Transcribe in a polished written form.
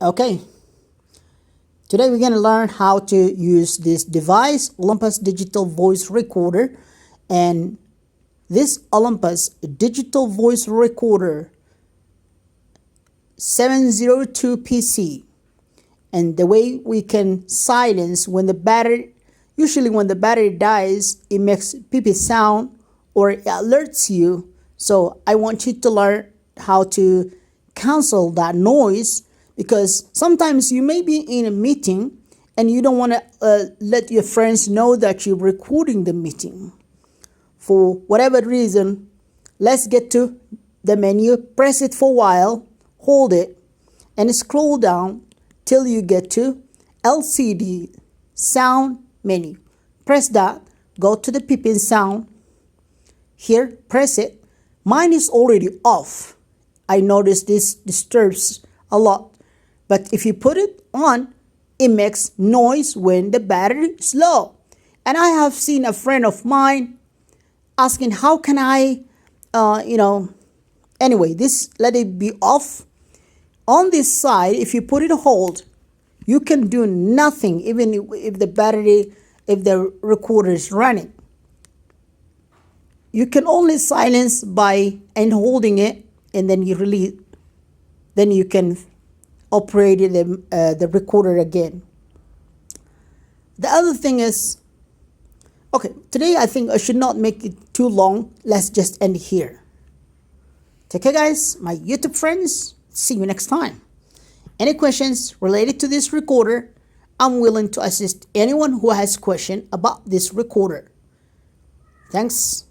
Okay, today we're going to learn how to use this device, Olympus Digital Voice Recorder. And this Olympus Digital Voice Recorder 702 PC. And the way we can silence when the battery, usually when the battery dies, it makes beep sound or it alerts you. So I want you to learn how to cancel that noise, because sometimes you may be in a meeting and you don't want to let your friends know that you're recording the meeting. For whatever reason, let's get to the menu, press it for a while, hold it, and scroll down till you get to LCD sound menu. Press that, go to the beeping sound. Here, press it. Mine is already off. I notice this disturbs a lot. But if you put it on, it makes noise when the battery is low. And I have seen a friend of mine asking, how can I, anyway, let it be off. On this side, if you put it hold, you can do nothing, even if the recorder is running. You can only silence by holding it, and then you release. Then you can operate the recorder again. The other thing is, okay, today I think I should not make it too long. Let's just end here. Take care, guys, my YouTube friends. See you next time. Any questions related to this recorder? I'm willing to assist anyone who has question about this recorder. Thanks.